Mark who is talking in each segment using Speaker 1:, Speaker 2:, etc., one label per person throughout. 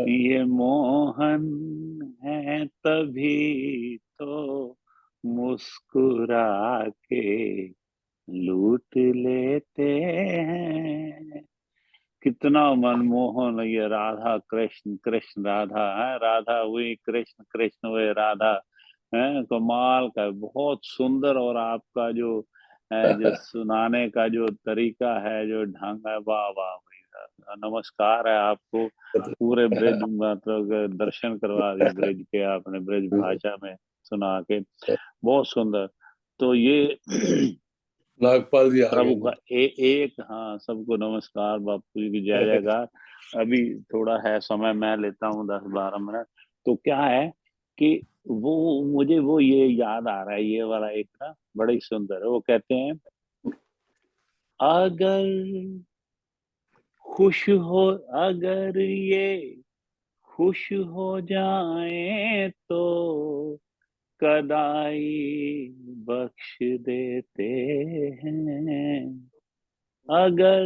Speaker 1: ये मोहन है तभी तो मुस्कुरा के लूट लेते हैं। कितना मनमोहन ये राधा कृष्ण, कृष्ण राधा है, राधा हुई कृष्ण, कृष्ण हुए राधा है। कमाल का, बहुत सुंदर। और आपका जो जो सुनाने का जो तरीका है, जो ढंग है, वाह वाह भैया, नमस्कार है आपको। पूरे ब्रिज मतलब दर्शन करवा दिए ब्रिज के, आपने ब्रिज भाषा में सुना के, बहुत सुंदर। तो ये
Speaker 2: नागपाल जी आ गए
Speaker 1: प्रभु
Speaker 2: ना।
Speaker 1: का एक, हाँ, सबको नमस्कार, बापू जी की जय जयकार। अभी थोड़ा है समय, मैं लेता हूँ 10-12 मिनट। तो क्या है कि वो मुझे वो ये याद आ रहा है, ये वाला एक ना बड़ा ही सुंदर है। वो कहते हैं, अगर खुश हो, अगर ये खुश हो जाए तो कदाई बख्श देते हैं। अगर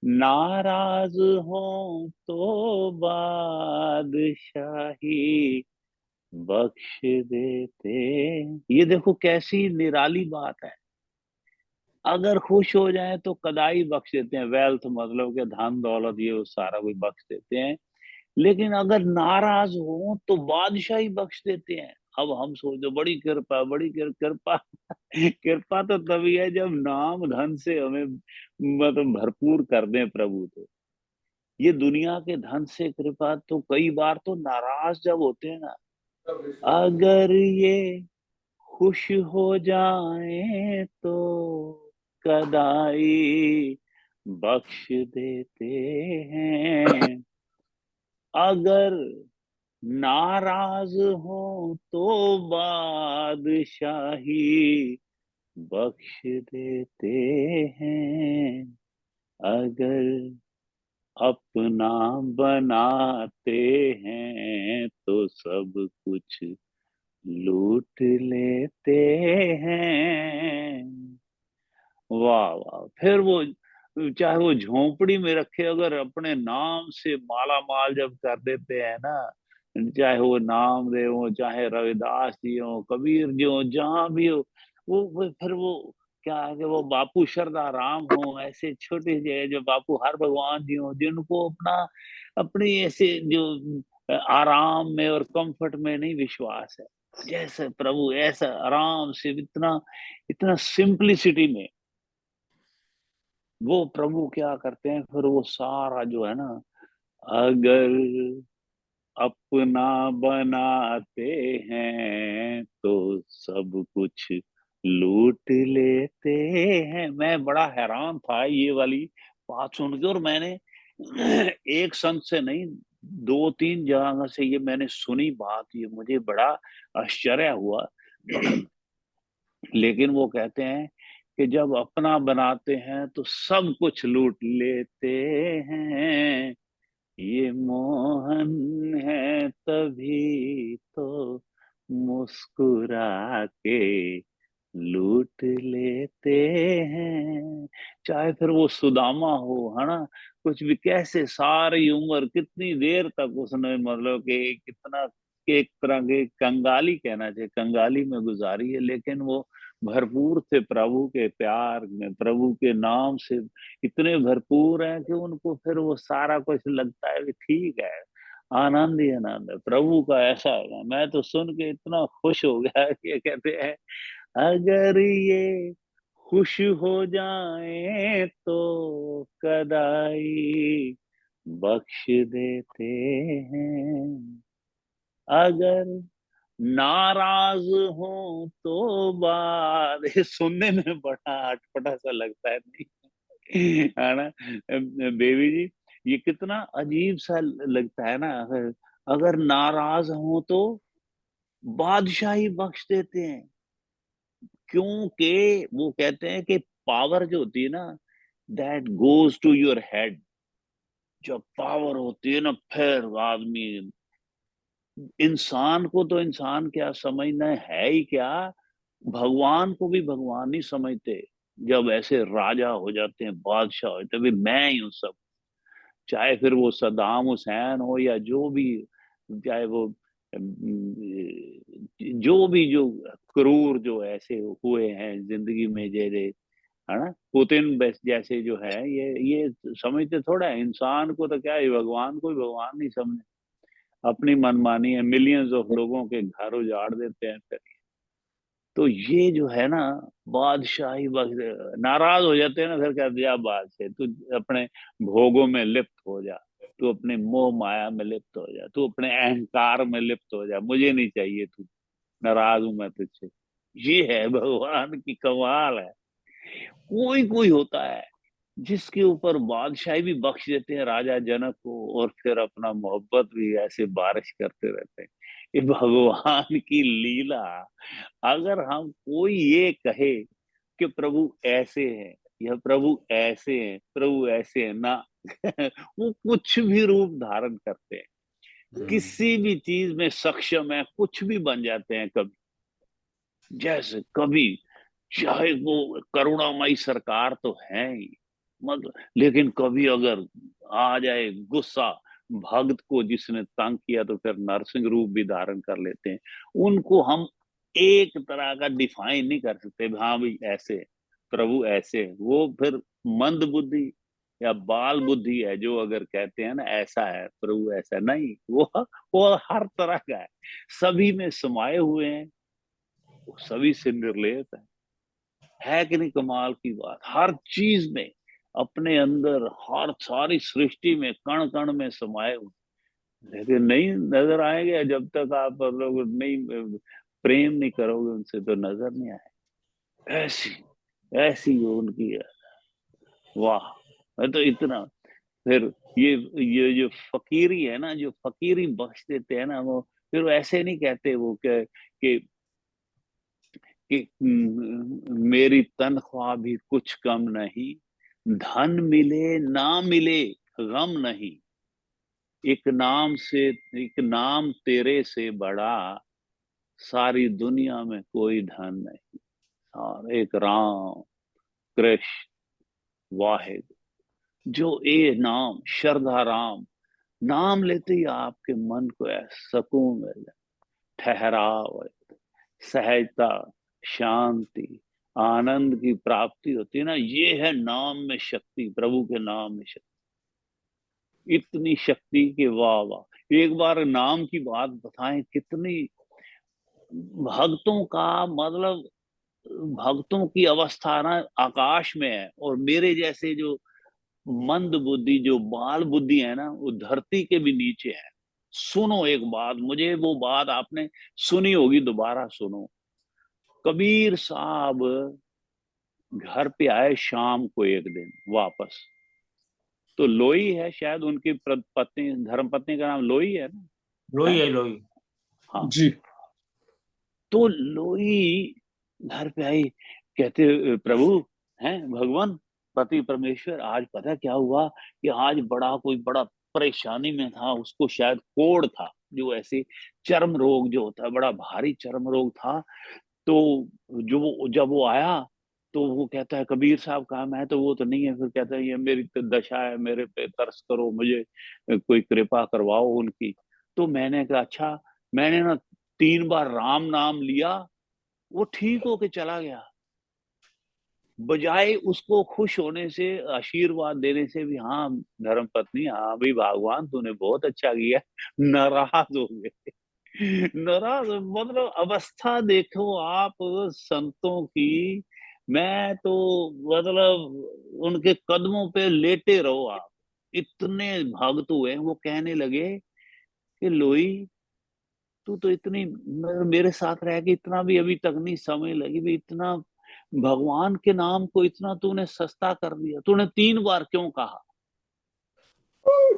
Speaker 1: नाराज हो तो बादशाही बख्श देते। ये देखो कैसी निराली बात है। अगर खुश हो जाए तो कदाई बख्श देते हैं, वेल्थ मतलब के धन दौलत ये वो सारा कुछ बख्श देते हैं। लेकिन अगर नाराज हो तो बादशाही बख्श देते हैं। अब हम सोचो, बड़ी कृपा, बड़ी कृपा। कृपा तो तभी है जब नाम धन से हमें मतलब भरपूर कर दें प्रभु। तो ये दुनिया के धन से कृपा तो कई बार तो नाराज जब होते हैं ना, अगर ये खुश हो जाए तो कदाई बख्श देते हैं। अगर नाराज हो तो बादशाही बख्श देते हैं। अगर अपना बनाते हैं तो सब कुछ लूट लेते हैं। वाह वाह। फिर वो चाहे वो झोंपड़ी में रखे, अगर अपने नाम से माला माल जब कर देते हैं ना, चाहे वो नामदेव हो, चाहे रविदास जी हो, कबीर जी हो, जहां भी हो, वो फिर वो क्या है कि वो बापू शरदा राम हो, ऐसे छोटे से जो बापू हर भगवान जी हो, जिनको अपना अपनी ऐसे जो आराम में और कंफर्ट में नहीं विश्वास है, जैसे प्रभु ऐसा आराम से, इतना इतना सिंपलिसिटी में वो प्रभु क्या करते हैं, फिर वो सारा जो है ना, अगर अपना बनाते हैं तो सब कुछ लूट लेते हैं। मैं बड़ा हैरान था ये वाली बात सुन के, और मैंने एक संत से नहीं, 2-3 जगह से ये मैंने सुनी बात, ये मुझे बड़ा आश्चर्य हुआ। लेकिन वो कहते हैं कि जब अपना बनाते हैं तो सब कुछ लूट लेते हैं। ये मोहन है तभी तो मुस्कुरा के लूट लेते हैं। चाहे फिर वो सुदामा हो, है ना, कुछ भी, कैसे सारी उम्र कितनी देर तक उसने मतलब कि कितना, एक तरह के कंगाली कहना चाहिए, कंगाली में गुजारी है। लेकिन वो भरपूर थे प्रभु के प्यार में, प्रभु के नाम से इतने भरपूर हैं कि उनको फिर वो सारा कुछ लगता है कि ठीक है, आनंद ही आनंद है प्रभु का। ऐसा है, मैं तो सुन के इतना खुश हो गया कि कहते हैं, अगर ये खुश हो जाए तो कदाई बख्श देते हैं। अगर नाराज हो तो बाद, ये सुनने में बड़ा अटपटा सा लगता है, नहीं है ना बेबी जी? ये कितना अजीब सा लगता है ना। अगर नाराज हो तो बादशाही बख्श देते हैं। क्योंकि वो कहते हैं कि पावर जो होती है ना, that goes to your head. जब पावर होती है ना, फिर आदमी, इंसान को तो इंसान क्या समझना है ही क्या, भगवान को भी भगवान नहीं समझते। जब ऐसे राजा हो जाते हैं, बादशाह हो जाते हैं, भाई मैं ही हूँ सब, चाहे फिर वो सद्दाम हुसैन हो या जो भी, चाहे वो जो भी जो क्रूर जो ऐसे हुए हैं जिंदगी में, जैसे है ना पुतिन जैसे जो है, ये समझते थोड़ा है इंसान को, तो क्या है भगवान को भी भगवान नहीं समझे, अपनी मनमानी है, मिलियंस ऑफ लोगों के घर उजाड़ देते हैं फिर। तो ये जो है ना बादशाही नाराज हो जाते हैं ना, फिर कहते जा बादशाह तू अपने भोगों में लिप्त हो जा, तू अपने मोह माया में लिप्त हो जा, तू अपने अहंकार में लिप्त हो जा, मुझे नहीं चाहिए तू, नाराज हूं मैं तुझसे। ये है भगवान की कमाल है। कोई कोई होता है जिसके ऊपर बादशाही भी बख्श देते हैं राजा जनक को, और फिर अपना मोहब्बत भी ऐसे बारिश करते रहते हैं। ये भगवान की लीला। अगर हम कोई ये कहे कि प्रभु ऐसे हैं या प्रभु ऐसे हैं, प्रभु ऐसे हैं ना, वो कुछ भी रूप धारण करते हैं, किसी भी चीज में सक्षम है, कुछ भी बन जाते हैं कभी। जैसे कभी चाहे वो करुणामयी सरकार तो है ही, मतलब लेकिन कभी अगर आ जाए गुस्सा भक्त को जिसने तंग किया, तो फिर नरसिंह रूप भी धारण कर लेते हैं। उनको हम एक तरह का डिफाइन नहीं कर सकते, हाँ भाई ऐसे है, प्रभु ऐसे है। वो फिर मंद बुद्धि या बाल बुद्धि है जो अगर कहते हैं ना ऐसा है प्रभु, ऐसा नहीं, वो हर तरह का है, सभी में समाये हुए हैं, वो सभी से निर्लेप है कि नहीं? कमाल की बात, हर चीज में अपने अंदर, हर सारी सृष्टि में कण कण में समाये हुए, लेकिन नहीं नजर आएंगे जब तक आप लोग नहीं प्रेम नहीं करोगे उनसे, तो नजर नहीं आए। ऐसी ऐसी उनकी है। वाह। मैं तो इतना, फिर ये जो फकीरी है ना, जो फकीरी बख्श देते हैं ना वो, फिर वो ऐसे नहीं कहते वो कि कि मेरी तनख्वाह भी कुछ कम नहीं, धन मिले ना मिले गम नहीं, एक नाम से, एक नाम तेरे से बड़ा, सारी दुनिया में कोई धन नहीं। और एक राम कृष्ण वाहिद, जो ए नाम श्रद्धा राम, नाम लेते ही आपके मन को ऐसा सुकून मिल जाए, ठहराव, सहजता, शांति, आनंद की प्राप्ति होती है ना, ये है नाम में शक्ति, प्रभु के नाम में शक्ति। इतनी शक्ति के वाह वाह। एक बार नाम की बात बताएं, कितनी भक्तों का मतलब, भक्तों की अवस्था ना आकाश में है, और मेरे जैसे जो मंद बुद्धि, जो बाल बुद्धि है ना, वो धरती के भी नीचे है। सुनो एक बात, मुझे वो बात आपने सुनी होगी, दोबारा सुनो। कबीर साहब घर पे आए शाम को एक दिन वापस, तो लोई है शायद उनकी पत्नी, धर्म पत्नी का नाम लोई है ना?
Speaker 3: लोई
Speaker 1: है?
Speaker 3: है लोई।
Speaker 1: हाँ।
Speaker 2: जी।
Speaker 1: तो लोई घर पे आई, कहते प्रभु हैं भगवान पति परमेश्वर, आज पता क्या हुआ कि आज बड़ा कोई बड़ा परेशानी में था, उसको शायद कोढ़ था, जो ऐसे चर्म रोग जो होता है, बड़ा भारी चर्म रोग था। तो जब वो आया, तो वो कहता है कबीर साहब कहाँ? मैं तो वो तो नहीं है। फिर कहता है ये मेरी तो दशा है, मेरे पे तरस करो, मुझे कोई कृपा करवाओ उनकी। तो मैंने कहा अच्छा। मैंने ना 3 बार राम नाम लिया, वो ठीक होके चला गया। बजाय उसको खुश होने से, आशीर्वाद देने से भी, हाँ धर्म पत्नी, हाँ भाई भगवान तूने बहुत अच्छा किया, नाराज हो गए। नाराज मतलब अवस्था देखो आप संतों की। मैं तो मतलब उनके कदमों पे लेटे रहो आप, इतने भक्त हुए। वो कहने लगे कि लोई तू तो इतनी मेरे साथ रह के इतना भी अभी तक नहीं समय लगी भी, इतना भगवान के नाम को इतना तूने सस्ता कर दिया। तूने 3 बार क्यों कहा?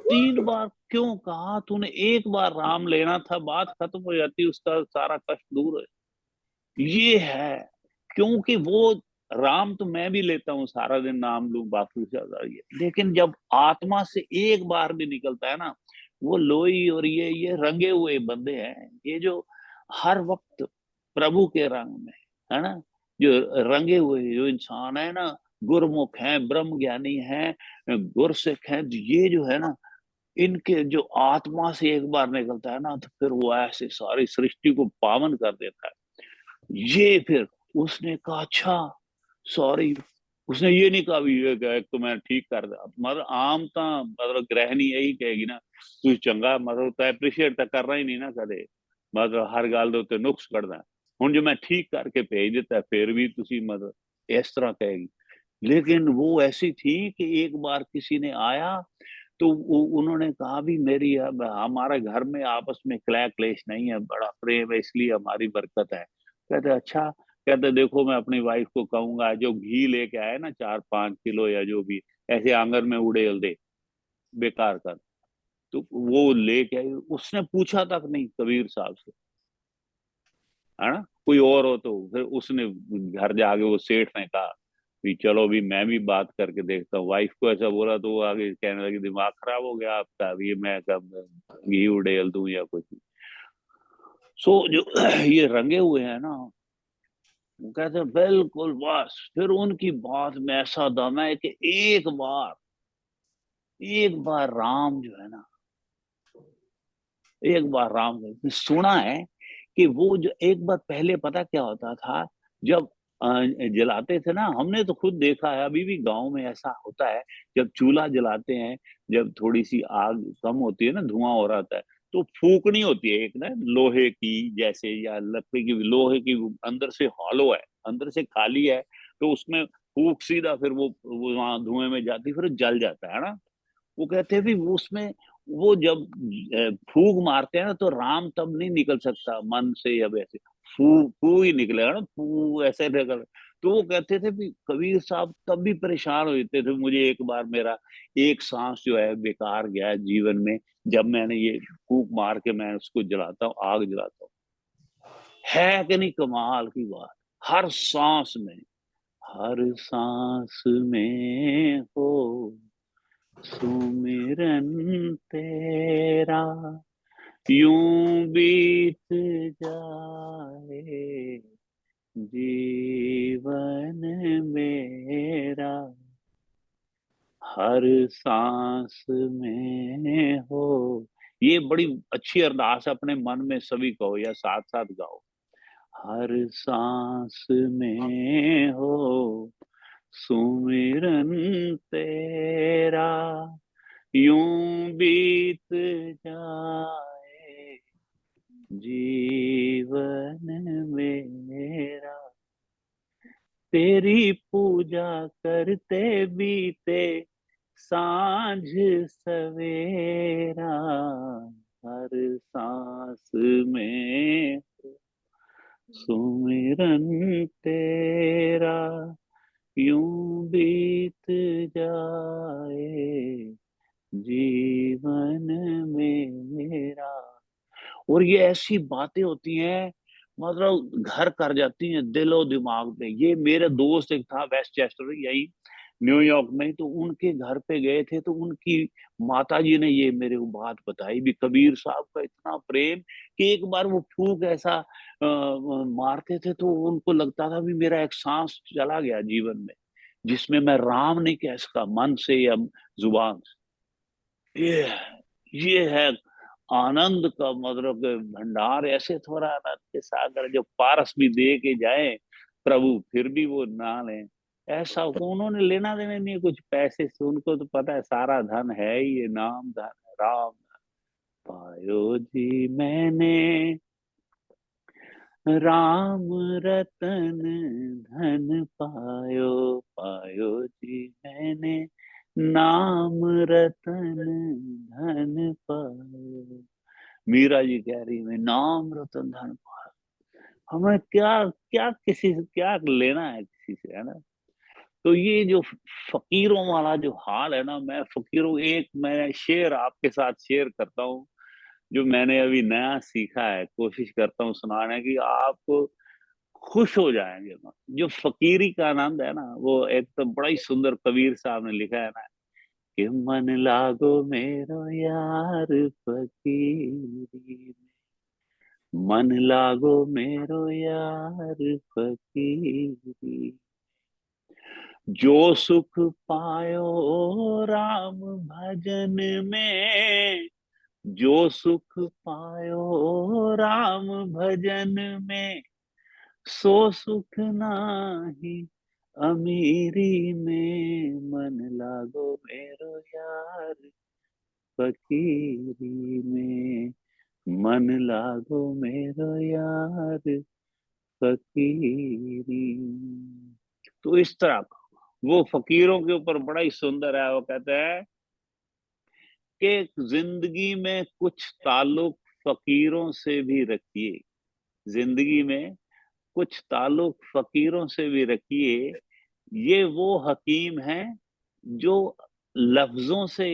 Speaker 1: 3 बार क्यों कहा? तूने एक बार राम लेना था, बात खत्म हो जाती, उसका सारा कष्ट दूर है। ये है, क्योंकि वो राम तो मैं भी लेता हूँ, सारा दिन नाम लूं बापू से ज्यादा ये, लेकिन जब आत्मा से एक बार भी निकलता है ना, वो लोई और ये रंगे हुए बंदे हैं, ये जो हर वक्त प्रभु के रंग में है ना, जो रंगे हुए जो इंसान है ना, गुरमुख हैं, ब्रह्म ज्ञानी हैं, गुरसिख हैं, ये जो है ना, इनके जो आत्मा से एक बार निकलता है ना, तो फिर वो ऐसे सारी सृष्टि को पावन कर देता है। ये फिर उसने कहा अच्छा सॉरी, उसने ये नहीं कहा भी ये गए तो मैं ठीक कर दिया, मतलब आम तो मतलब गृहिणी यही कहेगी ना, तू चंगा मतलब तो एप्रिशिएट तो कर रहा ही नहीं ना कदे, मतलब हर गल दे उत्ते नुक्स कढ़दा हुण जो मैं ठीक करके भेज दिता फिर भी तुसी मतलब इस तरह कहेगी। लेकिन वो ऐसी थी कि एक बार किसी ने आया तो उन्होंने कहा भी मेरी अब हमारे घर में आपस में कलह क्लेश नहीं है, बड़ा प्रेम है, इसलिए हमारी बरकत है। कहते अच्छा, कहते देखो मैं अपनी वाइफ को कहूंगा जो घी लेके आए ना 4-5 किलो या जो भी, ऐसे आंगन में उड़ेल दे, बेकार कर। तो वो लेके आई, उसने पूछा तक नहीं कबीर साहब से, है ना, कोई और हो तो फिर उसने घर जाके वो सेठ ने कहा भी चलो भी मैं भी बात करके देखता हूँ, वाइफ को ऐसा बोला तो वो आगे कहने लगी दिमाग खराब हो गया आपका, अब ये मैं कब घी उड़ेल दूं या कुछ। सो जो ये रंगे हुए हैं ना, वो कहते हैं बिल्कुल बस, फिर उनकी बात में ऐसा दम है कि एक बार राम जो है ना, एक बार राम ने सुना है कि वो जो एक बार पहले पता क्या होता था, जब अ, जलाते थे ना, हमने तो खुद देखा है, अभी भी गांव में ऐसा होता है, जब चूल्हा जलाते हैं, जब थोड़ी सी आग कम होती है ना, धुआं हो रहा होता है, तो फूकनी होती है एक ना, लोहे की जैसे या लकड़ी की, लोहे की अंदर से हॉलो है, अंदर से खाली है, तो उसमें फूक सीधा फिर वो वहां धुएं में जाती, फिर जल जाता है ना। वो कहते हैं भी वो उसमें वो जब फूक मारते हैं ना, तो राम तब नहीं निकल सकता मन से या वैसे, फू फू ही निकलेगा ना, फू ऐसे निकल। तो वो कहते थे भी कबीर साहब तब भी परेशान होते थे, मुझे एक बार मेरा एक सांस जो है बेकार गया है जीवन में, जब मैंने ये फूक मार के मैं उसको जलाता हूँ, आग जलाता हूँ। है कि नहीं कमाल की बात, हर सांस में, हर सांस में हो सुमिरन तेरा, यूं बीत जाए जीवन मेरा, हर सांस में हो। ये बड़ी अच्छी अरदास है, अपने मन में सभी कहो या साथ साथ गाओ। हर सांस में हो सुमिरन तेरा, यूं बीत जाए जीवन मेरा, तेरी पूजा करते बीते सांझ सवेरा, हर सांस में सुमिरन तेरा, यूं बीत जाए जीवन मेरा। और ये ऐसी बातें होती हैं, मतलब घर कर जाती हैं दिलो दिमाग पे। ये मेरे दोस्त एक था वेस्टचेस्टर यही न्यूयॉर्क में, तो उनके घर पे गए थे, तो उनकी माताजी ने ये मेरे को बात बताई भी, कबीर साहब का इतना प्रेम कि एक बार वो फूंक ऐसा मारते थे तो उनको लगता था भी मेरा एक सांस चला गया जीवन में, जिसमें मैं राम नहीं कह सका मन से या जुबान से। ये है आनंद का मतलब कि भंडार, ऐसे थोड़ा आनंद के सागर जो पारस भी दे के जाए प्रभु फिर भी वो ना लें, ऐसा उन्होंने लेना देना नहीं है कुछ पैसे से, उनको तो पता है सारा धन है ही ये नाम धन है, राम पायो जी मैंने, राम रतन धन पायो, पायो जी मैंने नाम रतन धन पायो। मीरा जी कह रही मैं नाम रतन धन पायो, हमें क्या क्या किसी से क्या लेना है किसी से, है ना। तो ये जो फकीरों वाला जो हाल है ना, मैं फकीरों, एक मैं शेर आपके साथ शेयर करता हूँ, जो मैंने अभी नया सीखा है, कोशिश करता हूँ सुनाने की, आप खुश हो जाएंगे। जो फकीरी का आनंद है ना, वो एक तो बड़ा ही सुंदर कबीर साहब ने लिखा है ना, कि मन लागो मेरो यार फकीरी, मन लागो मेरो यार फकीरी, जो सुख पायो राम भजन में, जो सुख पायो राम भजन में, सो सुख नाही अमीरी में। मन लागो मेरो यार फकीरी में, मन लागो मेरो यार फकीरी। तो इस तरह का वो फकीरों के ऊपर बड़ा ही सुंदर है। वो कहते हैं कि जिंदगी में कुछ ताल्लुक फकीरों से भी रखिए, जिंदगी में कुछ ताल्लुक फकीरों से भी रखिए। ये वो हकीम हैं जो लफ्जों से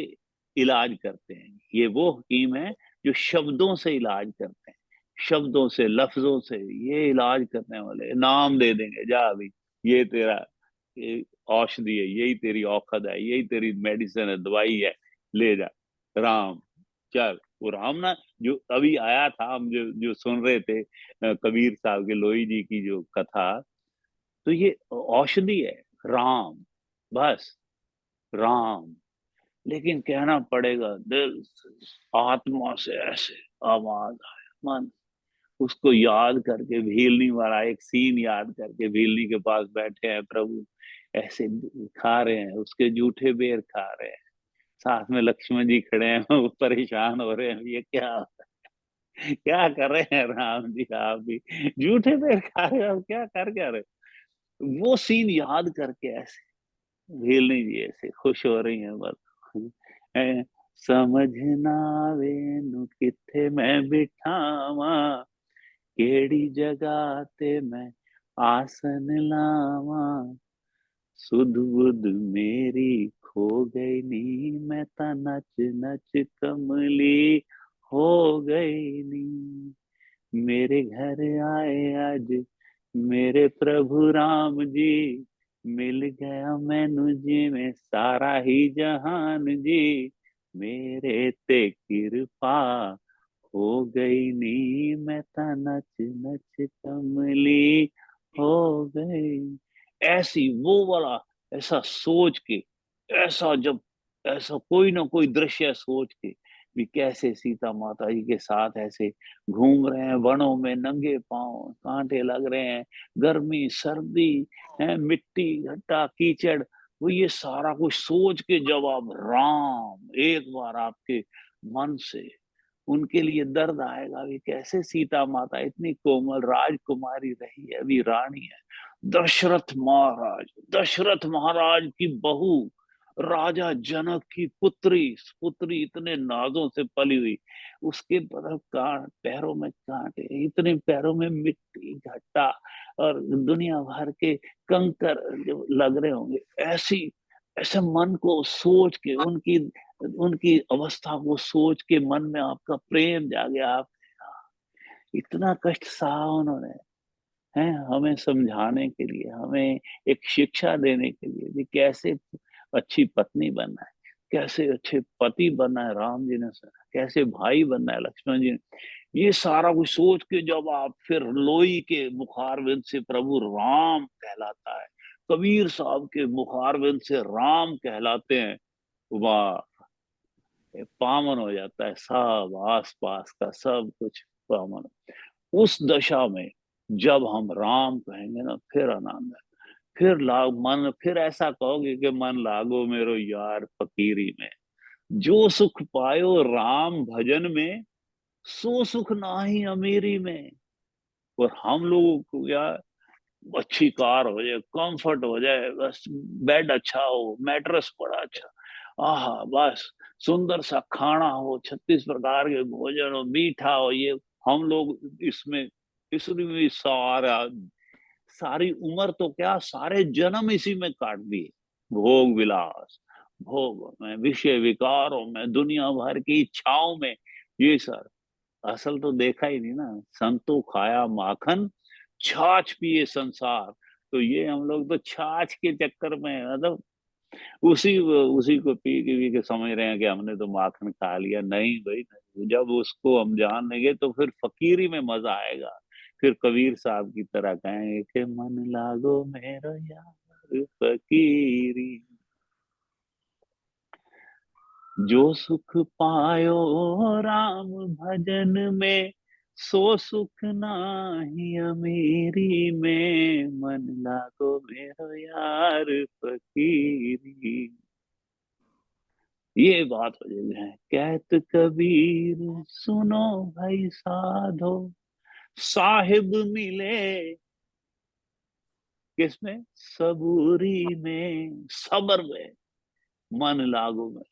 Speaker 1: इलाज करते हैं, ये वो हकीम हैं जो शब्दों से इलाज करते हैं, शब्दों से लफ्जों से ये इलाज करने वाले। नाम दे देंगे, जा अभी ये तेरा ये औषधि है, यही तेरी औखद है, यही तेरी मेडिसिन है, दवाई है, ले जा राम। चल वो राम ना, जो अभी आया था, हम जो जो सुन रहे थे कबीर साहब के लोई जी की जो कथा, तो ये औषधि है राम, बस राम। लेकिन कहना पड़ेगा दिल से, आत्मा से ऐसे आवाज आए मन, उसको याद करके भीलनी वाला एक सीन याद करके, भीलनी के पास बैठे हैं प्रभु, ऐसे खा रहे हैं उसके जूठे बेर खा रहे हैं, साथ में लक्ष्मण जी खड़े हैं, वो परेशान हो रहे हैं, ये क्या क्या कर रहे हैं राम जी, आप भी जूठे बेर खा रहे हो, क्या कर क्या रहे हो? वो सीन याद करके ऐसे भीलनी जी ऐसे खुश हो रही हैं बस। ऐ, समझ ना आवे नु किथे मैं बिठावा, केड़ी जगह ते मैं आसन लावा, सुध बुध मेरी खो गई नी, मैं ता नच नच कमली हो गई नी। मेरे घर आए आज मेरे प्रभु राम जी, मिल गया मैनू जी में सारा ही जहान जी, मेरे ते कृपा हो गई नी, मैं ता नच नच कमली हो गई। ऐसी वो वाला ऐसा सोच के, ऐसा जब ऐसा कोई ना कोई दृश्य सोच के भी कैसे सीता माता जी के साथ ऐसे घूम रहे हैं वनों में, नंगे पांव, कांटे लग रहे हैं, गर्मी सर्दी है, मिट्टी घट्टा कीचड़, वो ये सारा कुछ सोच के जब आप राम एक बार आपके मन से, उनके लिए दर्द आएगा भी, कैसे सीता माता इतनी कोमल राजकुमारी रही है, अभी रानी है, दशरथ महाराज, दशरथ महाराज की बहू, राजा जनक की पुत्री, पुत्री इतने नाजों से पली हुई, उसके बदल पैरों में कांटे, इतने पैरों में मिट्टी घट्टा और दुनिया भर के कंकर जो लग रहे होंगे, ऐसी ऐसे मन को सोच के, उनकी उनकी अवस्था को सोच के मन में आपका प्रेम जागे, आप इतना कष्ट सहा उन्होंने, है हमें समझाने के लिए, हमें एक शिक्षा देने के लिए कि कैसे अच्छी पत्नी बनना है, कैसे अच्छे पति बनना है, राम जी ने सुना, कैसे भाई बनना है, लक्ष्मण जी ने, ये सारा कुछ सोच के जब आप फिर लोई के मुखारविंद से प्रभु राम कहलाता है, कबीर साहब के मुखारविंद से राम कहलाते हैं, वाह, पावन हो जाता है सब, आस पास का सब कुछ पावन। उस दशा में जब हम राम कहेंगे ना, फिर आनंद है, फिर लाग मन, फिर ऐसा कहोगे कि मन लागो मेरो यार फकीरी में, जो सुख पायो राम भजन में, सो सुख नाही अमीरी में। और हम लोगों को क्या, अच्छी कार हो जाए, कंफर्ट हो जाए, बस बेड अच्छा हो, मैट्रेस बड़ा अच्छा, आहा बस सुंदर सा खाना हो, 36 प्रकार के भोजन हो, मीठा हो, ये हम लोग इसमें, इसमें भी सारा, सारी उम्र तो क्या, सारे जन्म इसी में काट दिए, भोग विलास, भोग में, विषय विकारों में, दुनिया भर की इच्छाओं में, ये सर असल तो देखा ही नहीं ना, संतो खाया माखन, छाछ पिए संसार। तो ये हम लोग तो छाछ के चक्कर में, मतलब उसी को पी के समझ रहे हैं कि हमने तो माखन खा लिया, नहीं भाई नहीं, जब उसको हम जान लेंगे तो फिर फकीरी में मजा आएगा, फिर कबीर साहब की तरह कहेंगे कि मन लागो मेरो यार फकीरी। जो सुख पायो राम भजन में, सो सुख नाही अमीरी में, मन लागो मेरो यार फकीरी। ये बात हो जाए है। कहत कबीर सुनो भाई साधो, साहिब मिले किसमें? सबूरी में, सबर में, मन लागू में,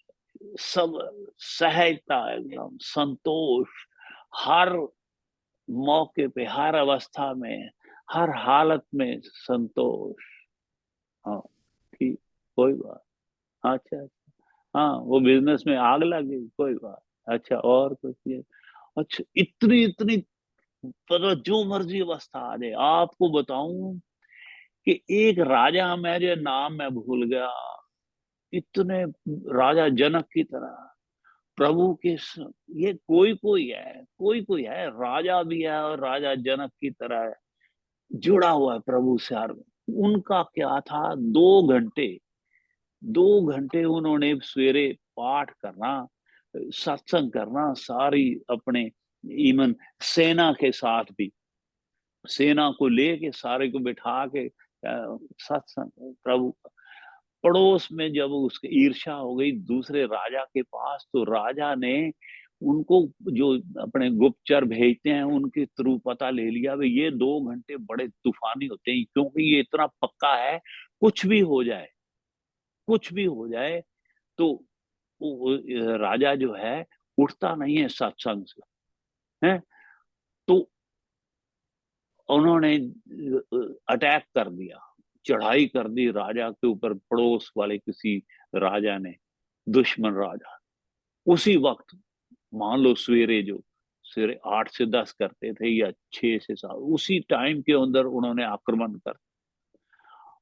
Speaker 1: सबर, सहजता, एकदम संतोष, हर मौके पे, हर अवस्था में, हर हालत में संतोष। हाँ, ठीक, कोई बात। अच्छा, हाँ, वो बिजनेस में आग लग गई, कोई बात। अच्छा, और कुछ ये? अच्छा, इतनी इतनी, पर जो मर्जी अवस्था आ जाए, आपको बताऊं कि एक राजा, मेरे नाम मैं भूल गया, इतने राजा जनक की तरह प्रभु के ये कोई कोई है, कोई कोई है, राजा भी है और राजा जनक की तरह है, जुड़ा हुआ है प्रभु से हर। उनका क्या था, 2 घंटे, 2 घंटे उन्होंने सवेरे पाठ करना, सत्संग करना, सारी अपने, इवन सेना के साथ भी, सेना को लेके सारे को बिठा के सत्संग प्रभु। पड़ोस में जब उसकी ईर्ष्या हो गई दूसरे राजा के पास, तो राजा ने उनको, जो अपने गुप्तचर भेजते हैं उनके थ्रू पता ले लिया, भाई ये 2 घंटे बड़े तूफानी होते हैं, क्योंकि ये इतना पक्का है, कुछ भी हो जाए, कुछ भी हो जाए, तो राजा जो है उठता नहीं है सत्संग से, है। तो उन्होंने अटैक कर दिया, चढ़ाई कर दी राजा के ऊपर, पड़ोस वाले किसी राजा ने, दुश्मन राजा। उसी वक्त, मान लो सवेरे, जो सवेरे 8 से 10 करते थे या 6 से 7, उसी टाइम के अंदर उन्होंने आक्रमण कर।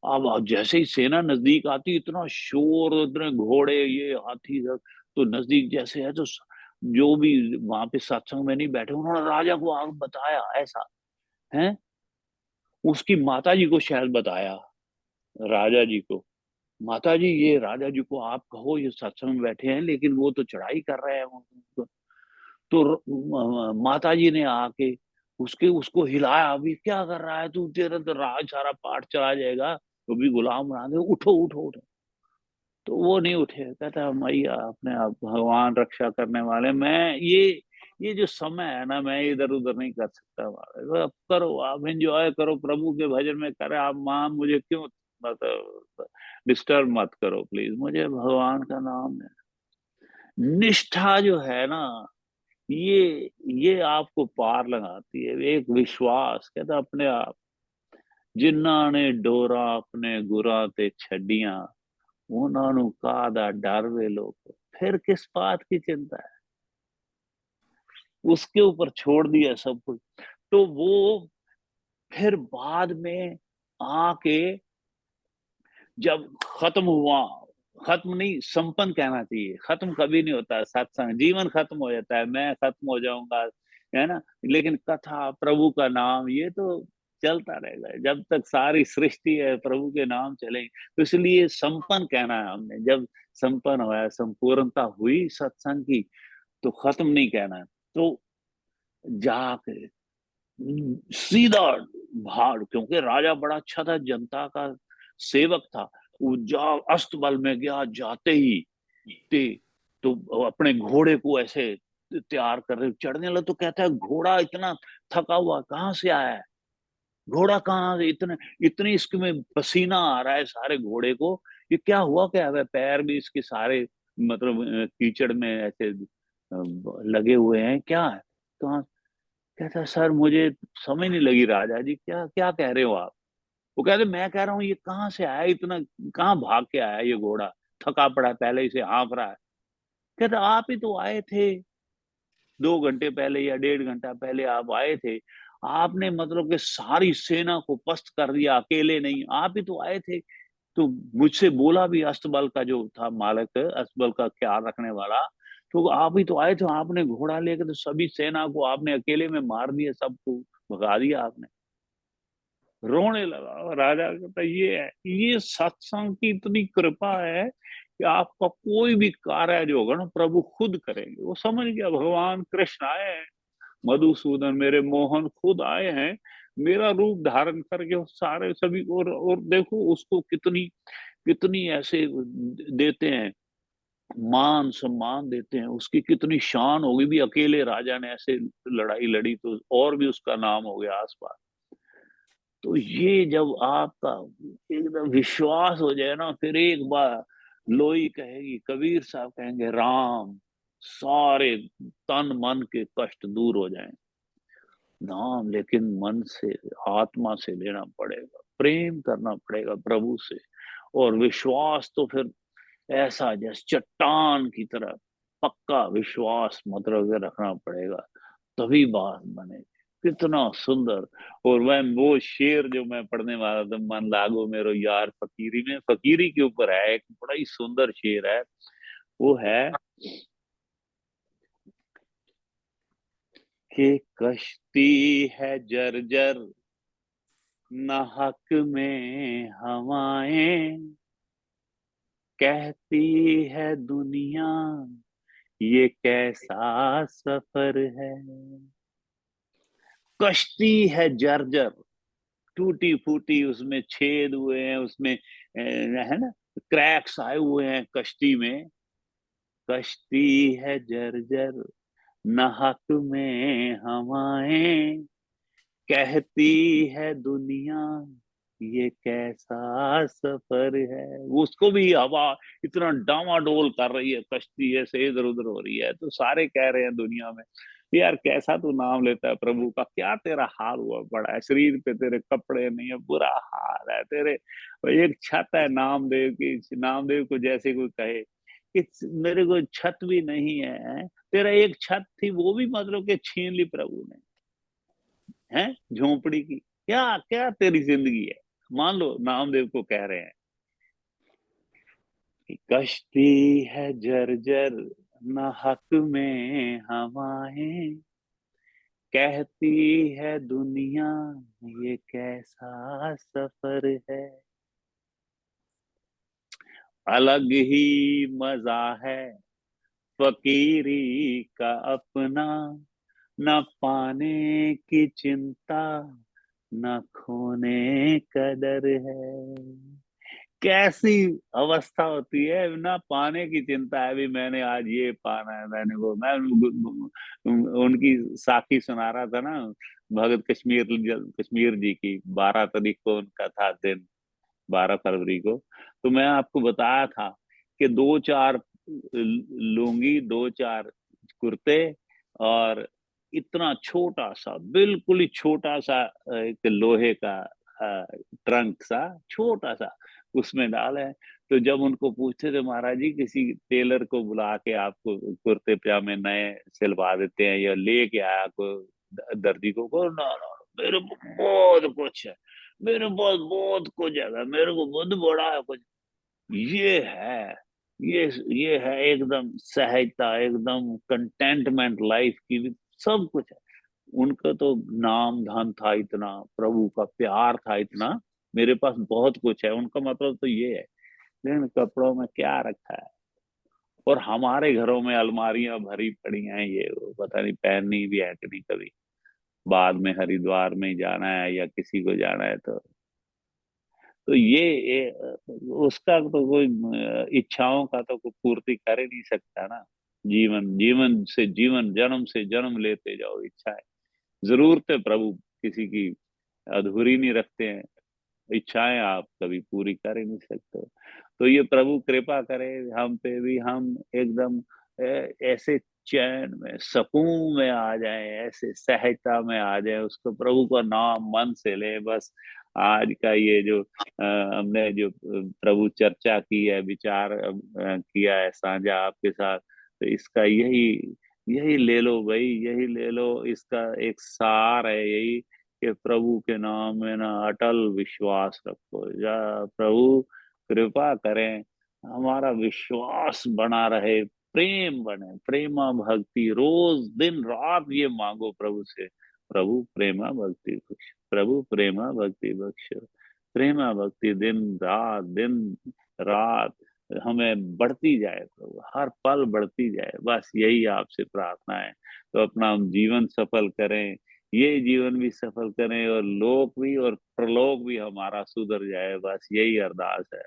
Speaker 1: अब जैसे ही सेना नजदीक आती, इतना शोर, इतने घोड़े, ये हाथी सब, तो नजदीक जैसे है, तो जो भी वहां पे सत्संग में नहीं बैठे, उन्होंने राजा को आग बताया, ऐसा है। उसकी माता जी को शायद बताया, राजा जी को, माता जी, ये राजा जी को आप कहो, ये सत्संग में बैठे हैं लेकिन वो तो चढ़ाई कर रहे हैं। तो माता जी ने आके उसके उसको हिलाया, अभी क्या कर रहा है तू, तेरा तो राज सारा पाठ चला जाएगा, तो भी गुलाम बना दे, उठो उठो उठो। तो वो नहीं उठे, कहता मैया अपने आप, भगवान रक्षा करने वाले, मैं ये जो समय है ना, मैं इधर उधर नहीं कर सकता, अब करो, आप एंजॉय करो प्रभु के भजन में, करे आप, मां मुझे क्यों, मतलब डिस्टर्ब मत करो प्लीज, मुझे भगवान का नाम है। निष्ठा जो है ना, ये आपको पार लगाती है, एक विश्वास, कहता अपने आप, जिन्ना ने डोरा अपने गुरा ते छड़ियां, उन्होंने कादा डर वे लोग, फिर किस बात की चिंता है, उसके ऊपर छोड़ दिया सब कुछ। तो वो फिर बाद में आके, जब खत्म हुआ, खत्म नहीं, संपन्न कहना चाहिए, खत्म कभी नहीं होता सत्संग, जीवन खत्म हो जाता है, मैं खत्म हो जाऊंगा, है ना, लेकिन कथा, प्रभु का नाम, ये तो चलता रहेगा जब तक सारी सृष्टि है, प्रभु के नाम चले, तो इसलिए संपन्न कहना है हमने, जब संपन्न हुआ, संपूर्णता हुई सत्संग की, तो खत्म नहीं कहना है। तो जाके सीधा भाड़, क्योंकि राजा बड़ा अच्छा था, जनता का सेवक था, वो जा अस्तबल में गया, जाते ही ते, तो अपने घोड़े को ऐसे तैयार कर रहे, चढ़ने लगा, तो कहता है घोड़ा इतना थका हुआ कहाँ से आया है, घोड़ा कहाँ से, इतने इतनी इसमें पसीना आ रहा है सारे घोड़े को, ये क्या हुआ, क्या है, पैर भी इसके सारे, मतलब कीचड़ में ऐसे लगे हुए हैं, क्या है, कहाँ? कहता है सर मुझे समझ नहीं लगी राजा जी, क्या क्या कह रहे हो आप? वो कहते मैं कह रहा हूँ ये कहाँ से आया इतना, कहाँ भाग के आया ये घोड़ा, थका पड़ा है, पहले इसे हाँफ रहा है। कहता आप ही तो आए थे 2 घंटे पहले या 1.5 घंटा पहले आप आए थे, आपने मतलब कि सारी सेना को पस्त कर दिया, अकेले नहीं, आप ही तो आए थे। तो मुझसे बोला भी, अस्तबल का जो था मालिक, अस्तबल का ख्याल रखने वाला, तो आप ही तो आए थे, आपने घोड़ा लेकर तो सभी सेना को आपने अकेले में मार दिया, सबको भगा दिया आपने। रोने लगा। और राजा कहता ये है, ये सत्संग की इतनी कृपा है कि आपका कोई भी कार्य जो होगा ना प्रभु खुद करेंगे। वो समझ गया भगवान कृष्ण आए हैं, मधुसूदन मेरे मोहन खुद आए हैं, मेरा रूप धारण करके वो सारे सभी। और देखो उसको कितनी कितनी ऐसे देते हैं, मान सम्मान देते हैं, उसकी कितनी शान होगी भी। अकेले राजा ने ऐसे लड़ाई लड़ी तो और भी उसका नाम हो गया आसपास। तो ये जब आपका एकदम विश्वास हो जाए ना, फिर एक बार लोई कहेगी, कबीर साहब कहेंगे राम, सारे तन मन के कष्ट दूर हो जाएं। नाम लेकिन मन से, आत्मा से लेना पड़ेगा, प्रेम करना पड़ेगा प्रभु से। और विश्वास तो फिर ऐसा जैसे चट्टान की तरह पक्का विश्वास मतलब के रखना पड़ेगा, तभी बात बनेगी। कितना सुंदर। और वह वो शेर जो मैं पढ़ने वाला था, मन लागो मेरो यार फकीरी में, फकीरी के ऊपर है, एक बड़ा ही सुंदर शेर है। वो है कि कश्ती है जर्जर न हक में हवाएं, कहती है दुनिया ये कैसा सफर है। कश्ती है जर्जर, टूटी फूटी, उसमें छेद हुए हैं, उसमें है ना, क्रैक्स आए हुए हैं कश्ती में। कश्ती है जर्जर न हक में हवाएं, कहती है दुनिया ये कैसा सफर है। वो उसको भी हवा इतना डामाडोल कर रही है, कश्ती ऐसे इधर उधर हो रही है, तो सारे कह रहे हैं दुनिया में, यार कैसा तू नाम लेता है प्रभु का, क्या तेरा हाल हुआ पड़ा है, शरीर पे तेरे कपड़े नहीं है, बुरा हाल है तेरे। एक छत है नामदेव की, नामदेव को जैसे कोई कहे कि मेरे को छत भी नहीं है, तेरा एक छत थी वो भी मतलब कि छीन ली प्रभु ने, है झोपड़ी की, क्या क्या तेरी जिंदगी है। मान लो नामदेव को कह रहे हैं कि कश्ती है जर्जर न हक में हवाएं, कहती है दुनिया ये कैसा सफर है। अलग ही मजा है फकीरी का अपना, न पाने की चिंता न खोने का डर है। कैसी अवस्था होती है, ना पाने की चिंता है, भी मैंने आज ये पाना है, मैंने वो, मैं उनकी साखी सुना रहा था ना, भगत कश्मीर, कश्मीर जी की 12 तारीख को उनका था दिन, 12 फरवरी को। तो मैं आपको बताया था कि दो चार लुंगी, दो चार कुर्ते, और इतना छोटा सा, बिल्कुल ही छोटा सा एक लोहे का ट्रंक सा, छोटा सा, उसमें डाले हैं। तो जब उनको पूछते थे महाराज जी किसी टेलर को बुला के आपको कुर्ते पजामे नए सिलवा देते हैं या लेके आया को दर्जी को ना ना, मेरे को बहुत कुछ है, मेरे पास बहुत कुछ है, मेरे को बहुत बड़ा है कुछ। ये है, ये ये है एकदम सहजता, एकदम कंटेंटमेंट लाइफ की भी, सब कुछ है। उनका तो नाम धन था इतना, प्रभु का प्यार था इतना, मेरे पास बहुत कुछ है, उनका मतलब तो ये है। लेकिन कपड़ों में क्या रखा है, और हमारे घरों में अलमारियां भरी पड़ी हैं, ये वो, पता नहीं पहननी भी है कि नहीं कभी, बाद में हरिद्वार में ही जाना है या किसी को जाना है तो ये उसका तो कोई इच्छाओं का तो कोई पूर्ति कर ही नहीं सकता ना। जीवन जीवन से जीवन, जन्म से जन्म लेते जाओ इच्छाएं, जरूरतें प्रभु किसी की अधूरी नहीं रखते हैं, इच्छाएं आप कभी पूरी कर ही नहीं सकते हो। तो ये प्रभु कृपा करे हम पे भी, हम एकदम ऐसे चैन में सुकून में आ जाएं, ऐसे सहजता में आ जाएं, उसको प्रभु का नाम मन से ले बस। आज का ये जो हमने जो प्रभु चर्चा की है, विचार किया है साझा आपके साथ, तो इसका यही यही ले लो भाई, यही ले लो, इसका एक सार है यही कि प्रभु के नाम में ना अटल विश्वास रखो, या प्रभु कृपा करें हमारा विश्वास बना रहे, प्रेम बने, प्रेमा भक्ति रोज दिन रात ये मांगो प्रभु से, प्रभु प्रेमा भक्ति बख्श, प्रभु प्रेमा भक्ति बख्श, प्रेमा भक्ति दिन रात हमें बढ़ती जाए प्रभु, हर पल बढ़ती जाए, बस यही आपसे प्रार्थना है। तो अपना हम जीवन सफल करें, ये जीवन भी सफल करें, और लोक भी और प्रलोक भी हमारा सुधर जाए, बस यही अरदास है।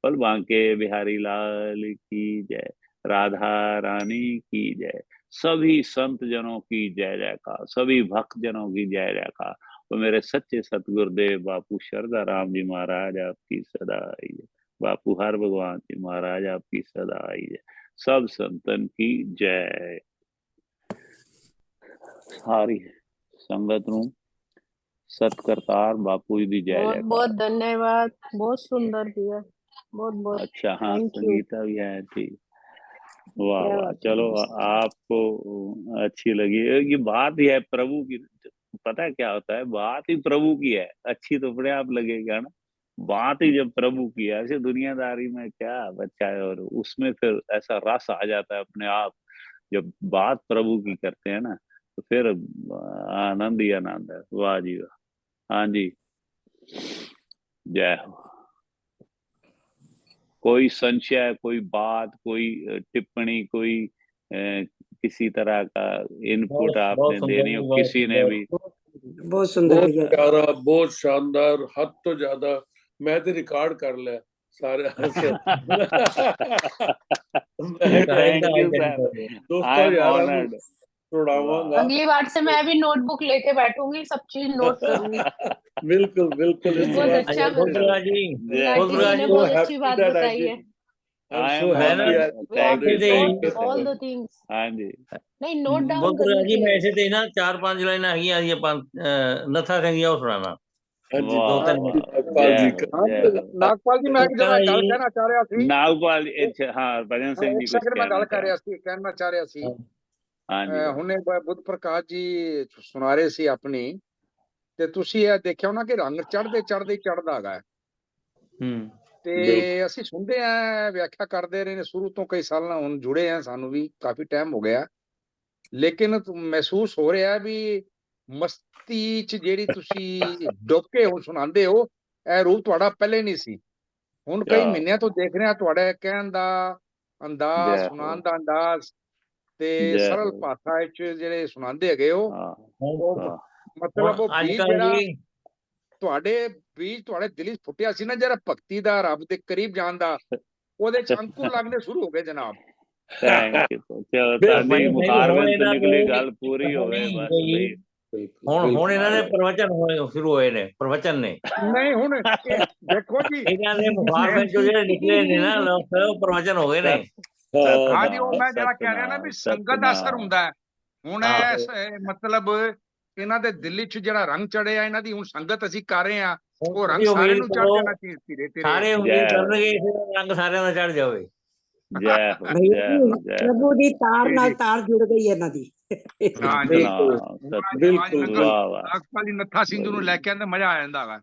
Speaker 1: पल बांके बिहारी लाल की जय, राधा रानी की जय, सभी संत जनों की जय जयकार, सभी भक्त जनों की जय जयकार। तो मेरे सच्चे सतगुरुदेव बापू शारदा राम जी महाराज आपकी सदा आई है, बापू हर भगवान जी महाराज आपकी सदा आई है, सब संतन की जय। सारी संगत नू सतकरतार बापू जी दी जय
Speaker 3: बहुत
Speaker 1: जयकार।
Speaker 3: बहुत धन्यवाद, बहुत सुंदर दिया, बहुत बहुत
Speaker 1: अच्छा हाँ,
Speaker 3: थैंक यू।
Speaker 1: संगीता भी आए थी, वाह
Speaker 3: क्या
Speaker 1: वाह।
Speaker 3: बात है,
Speaker 1: चलो
Speaker 3: मस्त।
Speaker 1: आपको अच्छी लगी ये बात ही है प्रभु की। पता है क्या होता है, बात ही प्रभु की है, अच्छी तो अपने आप लगेगा ना, बात ही जब प्रभु की है, ऐसे दुनियादारी में क्या बच्चा है, और उसमें फिर ऐसा रस आ जाता है अपने आप, जब बात प्रभु की करते हैं ना, तो फिर आनंद ही आनंद है। वाह जी वाह। हाँ जी, जय हो। कोई संशय, कोई बात, कोई टिप्पणी, कोई किसी तरह का इनपुट आपने देनी हो
Speaker 2: बहुत
Speaker 1: किसी ने
Speaker 2: सुंदर,
Speaker 1: भी?
Speaker 4: बहुत सुंदर
Speaker 2: बहुत
Speaker 4: भैया।
Speaker 2: प्यारा, बहुत शानदार, हद तो ज्यादा। मैं तो रिकॉर्ड कर लिया सारे आंसर।
Speaker 1: थैंक यू सर,
Speaker 2: दोस्तों
Speaker 1: आई एम
Speaker 2: यार
Speaker 1: ऑनर्ड।
Speaker 2: सुनावांगा।
Speaker 3: अगली बार से मैं भी नोटबुक लेके बैठूंगी, सब चीज नोट करूंगी।
Speaker 2: बिल्कुल बिल्कुल, इस
Speaker 3: बहुत
Speaker 2: बार
Speaker 3: अच्छा
Speaker 5: दुर्गा जी,
Speaker 3: लाठी जी ने
Speaker 2: so
Speaker 3: बहुत अच्छी
Speaker 2: happy
Speaker 3: बात
Speaker 2: that I
Speaker 3: बताई
Speaker 2: did.
Speaker 3: है।
Speaker 2: I'm
Speaker 1: आई
Speaker 2: so
Speaker 1: एम
Speaker 5: है ना?
Speaker 2: happy I
Speaker 1: honoured,
Speaker 3: We have
Speaker 1: thank
Speaker 3: to
Speaker 1: you,
Speaker 5: they
Speaker 1: thank you
Speaker 3: note all
Speaker 1: sir.
Speaker 3: the things.
Speaker 1: हाँ जी,
Speaker 3: नहीं, नोट डाउन
Speaker 5: दुर्गा
Speaker 3: करनी
Speaker 5: जी मैं
Speaker 3: चाहिए।
Speaker 5: ऐसे थे ना 4-5 लाइन आ गई ये नथा संगिया सुनाना
Speaker 2: हाँ जी,
Speaker 1: वाह
Speaker 5: दो तीन
Speaker 1: वाह,
Speaker 2: नागपाल
Speaker 1: जय
Speaker 2: जी
Speaker 1: हो
Speaker 2: का।
Speaker 1: जय हो।
Speaker 6: नागपाल जी मैं एक जरा
Speaker 5: जी
Speaker 6: गल कहना चाह रहा सी।
Speaker 1: नागपाल हाँ, भजन सिंह जी
Speaker 6: एक
Speaker 1: कुछ
Speaker 6: सेकंड मैं
Speaker 1: कहना
Speaker 6: गल कर
Speaker 1: चाह,
Speaker 6: रहा सी, कहना चाह रहा सी।
Speaker 1: हाँ जी भाई।
Speaker 6: ਹੁਣੇ ਬੁੱਧ ਪ੍ਰਕਾਸ਼ ਜੀ ਸੁਣਾ ਰਹੇ ਸੀ ਆਪਣੀ, ਤੇ ਤੁਸੀਂ ਇਹ ਦੇਖਿਆ ਹੋਣਾ ਕਿ ਰੰਗ ਚੜ੍ਹਦੇ ਚੜ੍ਹਦੇ ਹੀ ਚੜ੍ਹਦਾ ਹੈਗਾ, ਤੇ
Speaker 2: ਬਿਲਕੁਲ।
Speaker 6: ਅਸੀਂ ਸੁਣਦੇ ਆ, ਵਿਆਖਿਆ ਕਰਦੇ ਰਹੇ ਨੇ ਸ਼ੁਰੂ ਤੋਂ, ਕਈ ਸਾਲ ਨਾਲ ਹੁਣ ਜੁੜੇ ਆ, ਸਾਨੂੰ ਵੀ ਕਾਫੀ ਟਾਈਮ ਹੋ ਗਿਆ, ਲੇਕਿਨ ਮਹਿਸੂਸ ਹੋ ਰਿਹਾ ਵੀ ਮਸਤੀ ਚ ਜਿਹੜੀ ਤੁਸੀਂ ਡੁੱਬ ਕੇ ਹੁਣ ਸੁਣਾਉਂਦੇ ਹੋ, ਇਹ ਰੂਪ ਤੁਹਾਡਾ ਪਹਿਲੇ ਨਹੀਂ ਸੀ। ਹੁਣ ਕਈ
Speaker 1: क्या
Speaker 6: ਮਹੀਨਿਆਂ ਤੋਂ ਦੇਖ ਰਿਹਾ ਤੁਹਾਡੇ ਕਹਿਣ ਦਾ ਅੰਦਾਜ਼,
Speaker 1: जय हो,
Speaker 6: ਸੁਣਾਉਣ ਦਾ ਅੰਦਾਜ਼, ਤੇ
Speaker 1: जय
Speaker 6: ਸਰਲ
Speaker 1: हो।
Speaker 6: ਭਾਸ਼ਾ ਵਿੱਚ ਜਿਹੜੇ ਸੁਣਾਉਂਦੇ ਹੈਗੇ ਹੋ,
Speaker 1: हाँ
Speaker 6: ਉਹ
Speaker 1: हाँ
Speaker 6: ਮਤਲਬ ਉਹ ਬੀਜ
Speaker 5: आजकल
Speaker 6: ਜਿਹੜਾ
Speaker 5: जी
Speaker 6: ਤੁਹਾਡੇ ਬੀਜ ਤੁਹਾਡੇ ਦਿਲ 'ਚ ਫੁੱਟਿਆ ਸੀ ਨਾ, ਜਿਹੜਾ ਭਗਤੀ ਦਾ, ਰੱਬ ਦੇ ਕਰੀਬ ਜਾਣ ਦਾ, ਉਹਦੇ 'ਚ ਅੰकुर ਲੱਗਣੇ ਸ਼ੁਰੂ ਹੋ ਗਏ ਜਨਾਬ।
Speaker 1: Thank you. चलो
Speaker 2: बिल्कुल
Speaker 1: साडी
Speaker 5: नहीं
Speaker 1: मुखारबिंद
Speaker 5: होने
Speaker 1: तो
Speaker 5: ना
Speaker 1: निकली,
Speaker 5: कोई
Speaker 1: गल पूरी
Speaker 5: कथा
Speaker 1: होवे
Speaker 5: नहीं
Speaker 1: बस
Speaker 5: कोई
Speaker 1: भाई।
Speaker 5: ਹੁਣ ਇਹਨਾਂ ਨੇ
Speaker 1: महाराज
Speaker 5: ਪ੍ਰਵਚਨ ਹੋਏ ਸ਼ੁਰੂ ਹੋਏ ਨੇ ਪ੍ਰਵਚਨ ਨੇ
Speaker 6: ਨਹੀਂ ਹੁਣ ਇਹ ਦੇਖੋ ਜੀ,
Speaker 5: ਇਹਨਾਂ ਦੇ ਮੁਖਾਰ ਵਿੱਚੋਂ ਜਿਹੜੇ ਨਿਕਲੇ ਨੇ ਨਾ ਲੋਕ ਉਹ ਪ੍ਰਵਚਨ ਹੋ ਗਏ ਨੇ।
Speaker 1: सत
Speaker 2: हाँ
Speaker 6: ਹਾਂਜੀ ਉਹ
Speaker 1: सतनाम
Speaker 6: ਮੈਂ ਜਿਹੜਾ ਕਹਿ ਰਿਹਾ ਨਾ ਵੀ ਸੰਗਤ ਦਾ ਅਸਰ ਹੁੰਦਾ ਹੈ। ਹੁਣ ਇਹ ਮਤਲਬ ਇਹਨਾਂ ਦੇ ਦਿਲ 'ਚ ਜਿਹੜਾ ਰੰਗ ਚੜਿਆ, ਇਹਨਾਂ ਦੀ ਹੁਣ ਸੰਗਤ ਅਸੀਂ ਕਰ ਰਹੇ ਹਾਂ,
Speaker 5: ਹੁਣ
Speaker 6: ਉਹ ਰੰਗ
Speaker 5: ਤੁਸੀਂ
Speaker 6: ਸਾਰਿਆਂ
Speaker 5: ਉਮੀਦ
Speaker 6: ਨੂੰ ਚੜ
Speaker 5: ਕਰੋ
Speaker 6: ਜਾਣਾ ਚਾਹੀਦਾ ਧੀਰੇ ਧੀਰੇ।
Speaker 5: ਸਾਰੇ ਉਮੀਦ ਕਰਨਗੇ ਇਸ ਰੰਗ ਸਾਰਿਆਂ ਦਾ ਚੜ ਜਾਵੇ।
Speaker 1: जय हो
Speaker 4: भैया
Speaker 1: जय
Speaker 4: जी,
Speaker 1: हो जय हो।
Speaker 4: प्रभु दी तार
Speaker 6: जी,
Speaker 4: नाल
Speaker 6: जी।
Speaker 4: तार जुड़ गई है ਇਹਨਾਂ ਦੀ।
Speaker 6: ਹਾਂ ਜੀ,
Speaker 2: बिल्कुल
Speaker 1: सतनाम
Speaker 6: ਅੱਜ
Speaker 2: बिल्कुल
Speaker 6: ਨੰਗਲ
Speaker 1: वाह वाह।
Speaker 6: ਨਾਗਪਾਲ ਜੀ ਨੱਥਾ ਸਿੰਘ ਨੂੰ ਲੈ ਕੇ ਆਂਦੇ, ਮਜ਼ਾ ਆ ਜਾਂਦਾ ਹੈਗਾ।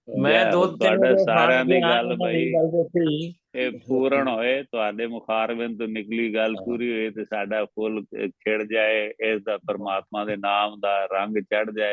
Speaker 5: ਮੈਂ
Speaker 1: जय हो,
Speaker 5: 2-3
Speaker 1: ਤੁਹਾਡੇ
Speaker 5: ਵਜੇ ਸੁਣਾ
Speaker 1: ਸਾਰਿਆਂ
Speaker 5: ਕੇ
Speaker 1: ਦੀ
Speaker 5: ਆ
Speaker 1: ਗੱਲ
Speaker 5: ਉਹਨਾਂ
Speaker 1: ਬਈ
Speaker 5: ਦੀ ਗੱਲ ਦੱਸੀ
Speaker 1: ਇਹ ਪੂਰਨ ਹੋਏ, ਤੁਹਾਡੇ ਮੁਖਾਰਬਿੰਦ ਤੋਂ ਨਿਕਲੀ ਗੱਲ ਪੂਰੀ ਹੋਈ, ਤੇ ਸਾਡਾ ਫੁੱਲ ਖਿੜ ਜਾਏ, ਇਸ ਦਾ ਪਰਮਾਤਮਾ ਦੇ ਨਾਮ ਦਾ ਰੰਗ ਚੜ ਜਾਏ।